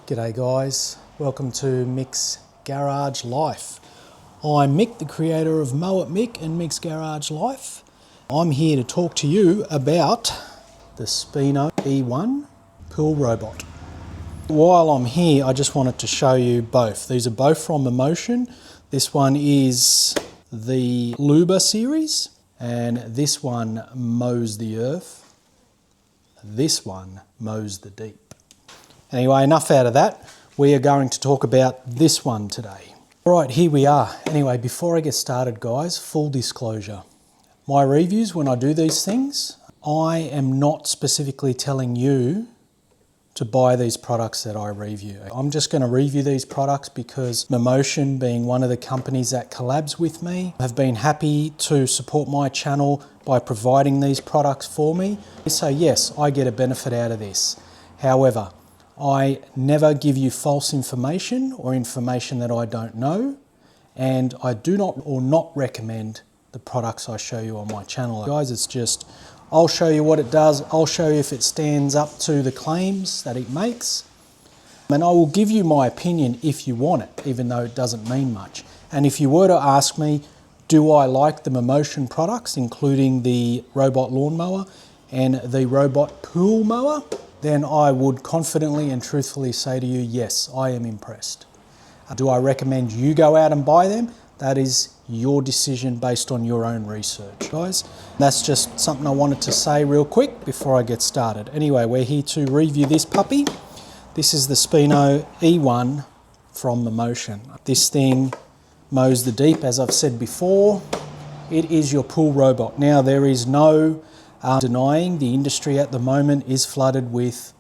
G'day guys, welcome to Mick's Garage Life. I'm Mick, the creator of Mick and Mick's Garage Life. I'm here to talk to you about the Spino E1 pool robot. While I'm here, I just wanted to show you both. These are both from mammotion. This one is the Luba series, and this one mows the earth. This one mows the deep. Anyway, enough out of that. We are going to talk about this one today. Right, here we are. Anyway, before I get started, guys, full disclosure. My reviews, when I do these things, I am not specifically telling you to buy these products that I review. I'm just going to review these products because mammotion, being one of the companies that collabs with me, have been happy to support my channel by providing these products for me. So yes, I get a benefit out of this. However, I never give you false information or information that I don't know, and I do not recommend the products I show you on my channel. Guys, it's just, I'll show you what it does, I'll show you if it stands up to the claims that it makes, and I will give you my opinion if you want it, even though it doesn't mean much. And if you were to ask me, do I like the mammotion products, including the robot lawnmower and the robot pool mower, then I would confidently and truthfully say to you, yes, I am impressed. Do I recommend you go out and buy them? That is your decision based on your own research, guys. That's just something I wanted to say real quick before I get started. Anyway, we're here to review this puppy. This is the Spino E1 from mammotion. This thing mows the deep, as I've said before. It is your pool robot. Now, there is no denying the industry at the moment is flooded with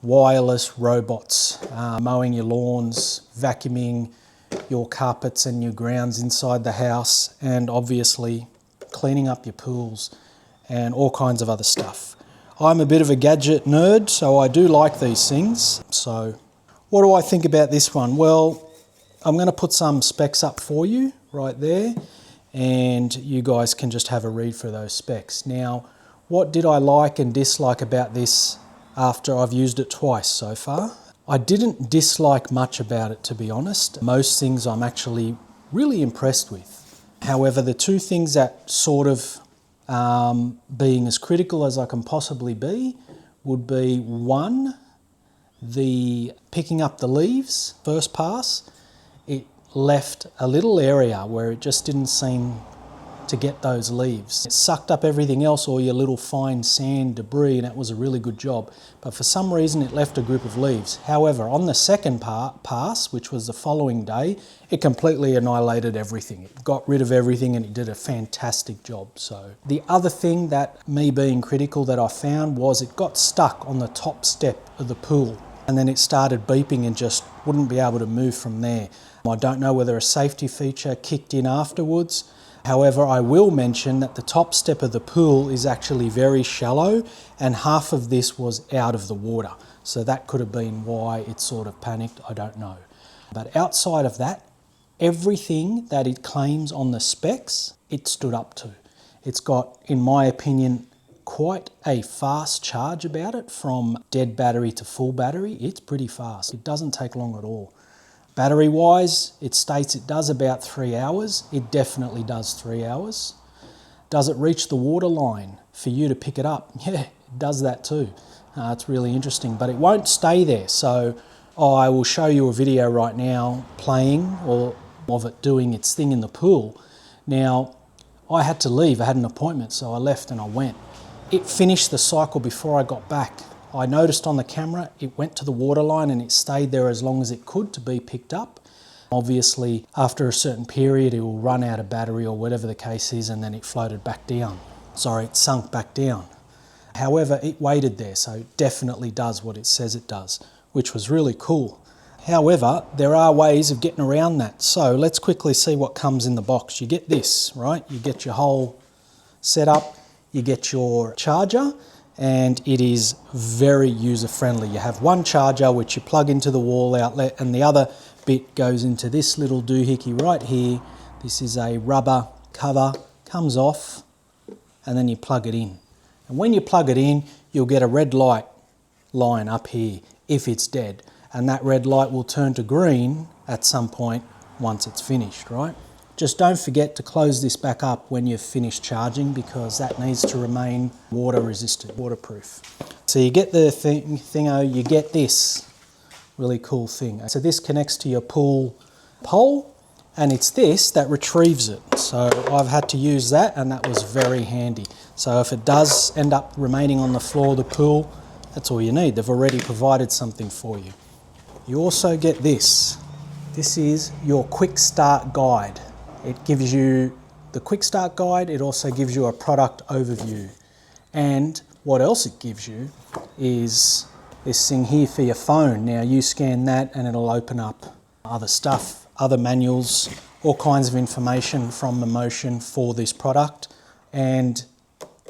wireless robots, mowing your lawns, vacuuming your carpets and your grounds inside the house, and obviously cleaning up your pools and all kinds of other stuff. I'm a bit of a gadget nerd, so I do like these things. So what do I think about this one? Well, I'm going to put some specs up for you right there, and you guys can just have a read for those specs. Now, what did I like and dislike about this after I've used it twice so far? I didn't dislike much about it, to be honest. Most things I'm actually really impressed with. However, the two things that sort of being as critical as I can possibly be would be, one, the picking up the leaves first pass. It left a little area where it just didn't seem to get those leaves. It sucked up everything else, all your little fine sand, debris, and it was a really good job. But for some reason it left a group of leaves. However, on the second pass, which was the following day, it completely annihilated everything. It got rid of everything and it did a fantastic job. So the other thing that, me being critical, that I found was it got stuck on the top step of the pool, and then it started beeping and just wouldn't be able to move from there. I don't know whether a safety feature kicked in afterwards. However, I will mention that the top step of the pool is actually very shallow, and half of this was out of the water. So that could have been why it sort of panicked, I don't know. But outside of that, everything that it claims on the specs, it stood up to. It's got, in my opinion, quite a fast charge about it. From dead battery to full battery, it's pretty fast. It doesn't take long at all. Battery wise, it states it does about 3 hours. It definitely does 3 hours. Does it reach the water line for you to pick it up? Yeah, it does that too. It's really interesting, but it won't stay there. So I will show you a video right now playing, or of it doing its thing in the pool. Now, I had to leave, I had an appointment, so I left and I went. It finished the cycle before I got back. I noticed on the camera it went to the water line and it stayed there as long as it could to be picked up. Obviously, after a certain period, it will run out of battery or whatever the case is, and then it floated back down. Sorry, it sunk back down. However, it waited there, so it definitely does what it says it does, which was really cool. However, there are ways of getting around that. So let's quickly see what comes in the box. You get this, right? You get your whole setup, you get your charger, and it is very user-friendly. You have one charger which you plug into the wall outlet, and the other bit goes into this little doohickey right here. This is a rubber cover, comes off, and then you plug it in. And when you plug it in, you'll get a red light line up here if it's dead. and that red light will turn to green at some point once it's finished, right? Just don't forget to close this back up when you've finished charging, because that needs to remain water resistant, waterproof. So you get the thingo, you get this really cool thing. So this connects to your pool pole, and it's this that retrieves it. So I've had to use that, and that was very handy. So if it does end up remaining on the floor of the pool, that's all you need. They've already provided something for you. You also get this. This is your quick start guide. It gives you the quick start guide. It also gives you a product overview. And what else it gives you is this thing here for your phone. Now you scan that and it'll open up other stuff, other manuals, all kinds of information from mammotion for this product. And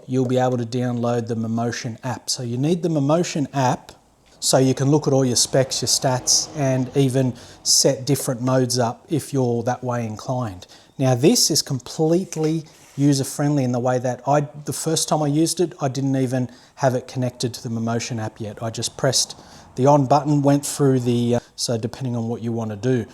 you'll be able to download the mammotion app. So you need the mammotion app so you can look at all your specs, your stats, and even set different modes up if you're that way inclined. Now this is completely user-friendly in the way that the first time I used it, I didn't even have it connected to the mammotion app yet. I just pressed the on button, went through the, so depending on what you want to do.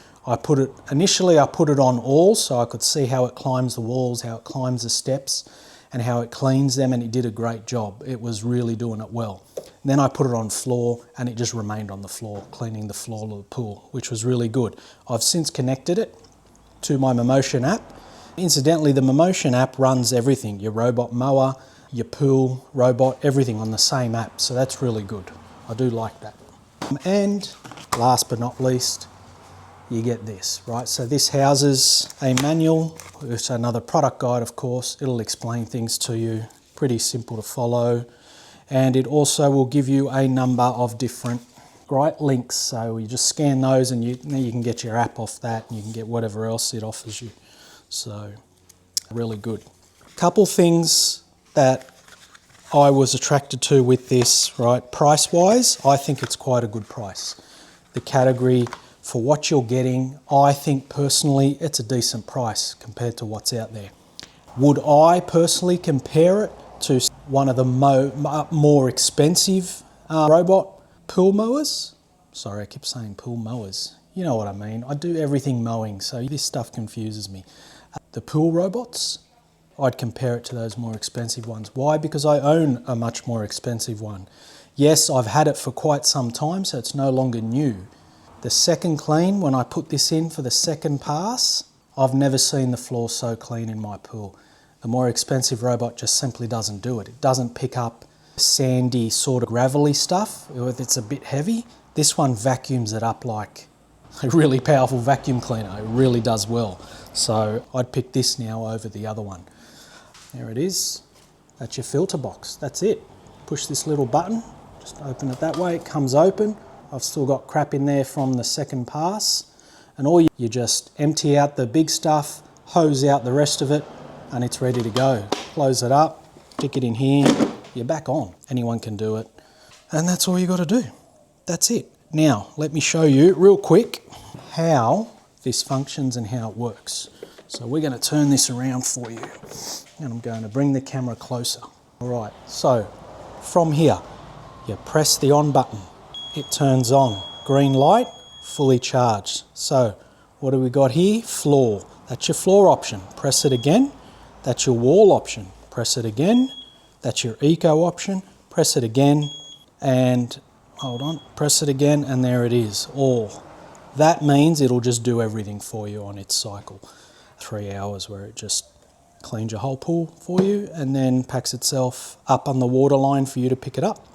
Initially I put it on all so I could see how it climbs the walls, how it climbs the steps, and how it cleans them, and it did a great job. It was really doing it well. Then I put it on floor, and it just remained on the floor, cleaning the floor of the pool, which was really good. I've since connected it to my mammotion app. Incidentally, the mammotion app runs everything, your robot mower, your pool robot, everything on the same app, so that's really good. I do like that. And last but not least, you get this, right? So this houses a manual, it's another product guide, of course. It'll explain things to you, pretty simple to follow. And it also will give you a number of different links. So you just scan those and you can get your app off that, and you can get whatever else it offers you. So really good. Couple things that I was attracted to with this, right? Price-wise, I think it's quite a good price. The category, for what you're getting, I think personally it's a decent price compared to what's out there. Would I personally compare it to one of the more expensive robot pool mowers? Sorry, I keep saying pool mowers. You know what I mean. I do everything mowing, so this stuff confuses me. The pool robots, I'd compare it to those more expensive ones. Why? Because I own a much more expensive one. Yes, I've had it for quite some time, so it's no longer new. The second clean, when I put this in for the second pass, I've never seen the floor so clean in my pool. The more expensive robot just simply doesn't do it. It doesn't pick up sandy, sort of gravelly stuff if it's a bit heavy. This one vacuums it up like a really powerful vacuum cleaner. It really does well. So I'd pick this now over the other one. There it is. That's your filter box. That's it. Push this little button, just open it that way. It comes open. I've still got crap in there from the second pass, and all you just empty out the big stuff, hose out the rest of it, and it's ready to go. Close it up, stick it in here, you're back on. Anyone can do it, and that's all you got to do. That's it. Now let me show you real quick how this functions and how it works. So we're going to turn this around for you, and I'm going to bring the camera closer. All right, so from here you press the on button. It turns on, green light, fully charged. So what do we got here? Floor, that's your floor option. Press it again, that's your wall option. Press it again, that's your eco option. Press it again, and hold on, press it again, and there it is, all. That means it'll just do everything for you on its cycle. 3 hours where it just cleans your whole pool for you and then packs itself up on the water line for you to pick it up.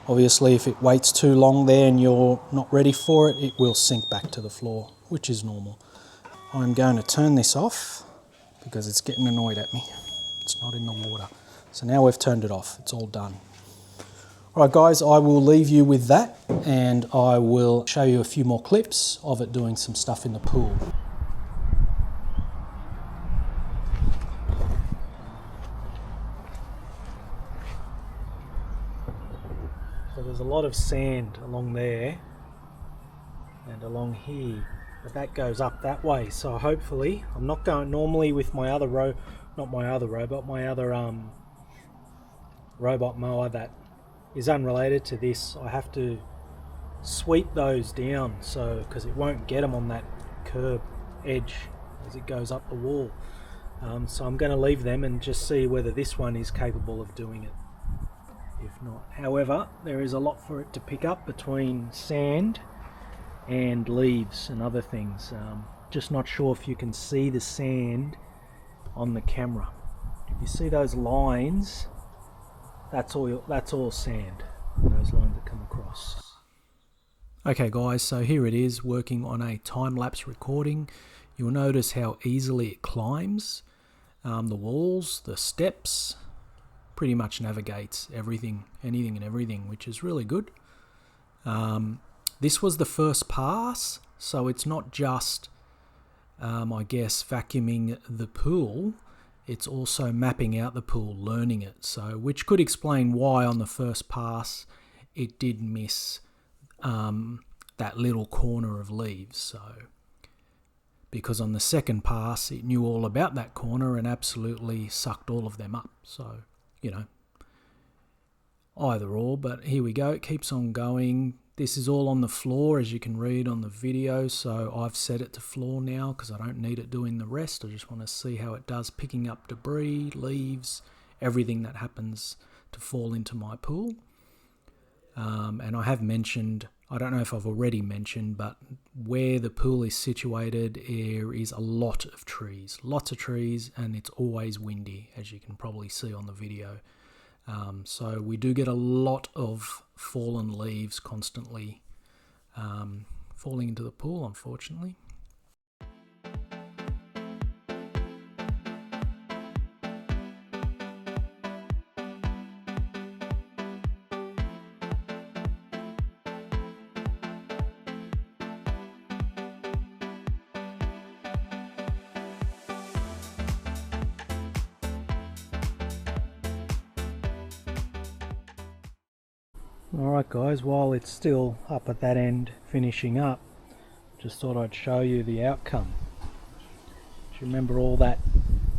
Obviously, if it waits too long there and you're not ready for it, it will sink back to the floor, which is normal. I'm going to turn this off because it's getting annoyed at me. It's not in the water. So now we've turned it off. It's all done. All right, guys, I will leave you with that, and I will show you a few more clips of it doing some stuff in the pool. So there's a lot of sand along there and along here, but that goes up that way. So hopefully, I'm not going normally with my other robot mower that is unrelated to this. I have to sweep those down, so because it won't get them on that curb edge as it goes up the wall. So I'm going to leave them and just see whether this one is capable of doing it. If not, however, there is a lot for it to pick up between sand and leaves and other things. Just not sure if you can see the sand on the camera. If you see those lines, that's all sand, those lines that come across. Okay guys, so here it is working on a time-lapse recording. You'll notice how easily it climbs the walls, the steps, pretty much navigates everything, anything and everything, which is really good. This was the first pass, so it's not just, I guess, vacuuming the pool, it's also mapping out the pool, learning it. So, which could explain why on the first pass it did miss that little corner of leaves. So, because on the second pass it knew all about that corner and absolutely sucked all of them up. So, you know, either or, but here we go, it keeps on going. This is all on the floor, as you can read on the video, so I've set it to floor now because I don't need it doing the rest. I just want to see how it does, picking up debris, leaves, everything that happens to fall into my pool. And I have mentioned, I don't know if I've already mentioned, but where the pool is situated, there is a lot of trees, and it's always windy, as you can probably see on the video. So we do get a lot of fallen leaves constantly falling into the pool, unfortunately. Alright guys, while it's still up at that end finishing up, just thought I'd show you the outcome. Do you remember all that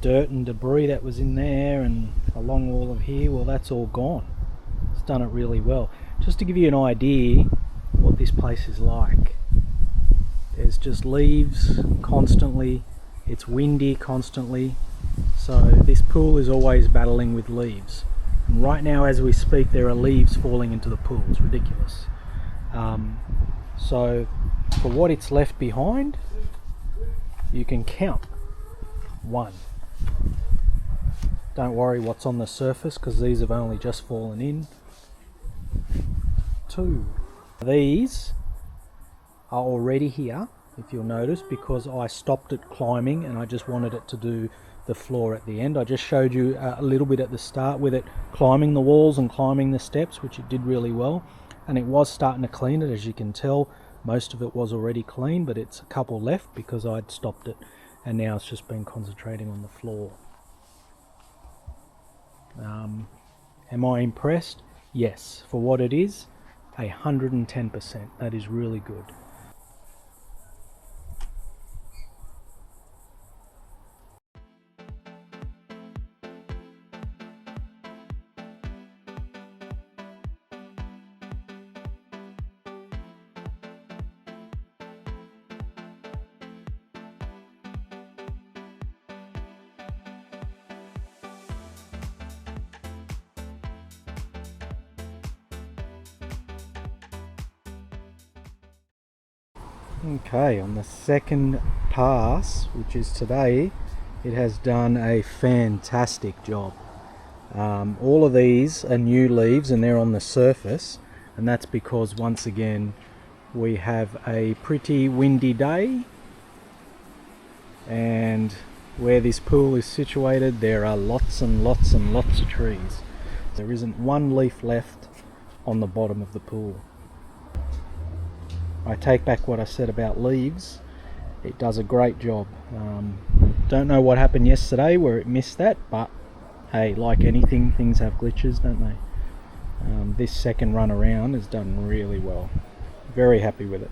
dirt and debris that was in there and along all of here? Well, that's all gone. It's done it really well. Just to give you an idea what this place is like. There's just leaves constantly, it's windy constantly, so this pool is always battling with leaves. Right now as we speak there are leaves falling into the pool. It's ridiculous. So for what it's left behind, you can count. 1. Don't worry what's on the surface because these have only just fallen in. 2. These are already here, if you'll notice, because I stopped it climbing and I just wanted it to do the floor at the end. I just showed you a little bit at the start with it climbing the walls and climbing the steps, which it did really well, and it was starting to clean it. As you can tell, most of it was already clean, but it's a couple left because I'd stopped it, and now it's just been concentrating on the floor. Am I impressed? Yes, for what it is, 110%. That is really good. Okay, on the second pass, which is today, it has done a fantastic job. All of these are new leaves and they're on the surface, and that's because once again we have a pretty windy day, and where this pool is situated there are lots and lots and lots of trees. There isn't one leaf left on the bottom of the pool. I take back what I said about leaves. It does a great job. Don't know what happened yesterday where it missed that, but hey, like anything, things have glitches, don't they? This second run around has done really well. Very happy with it.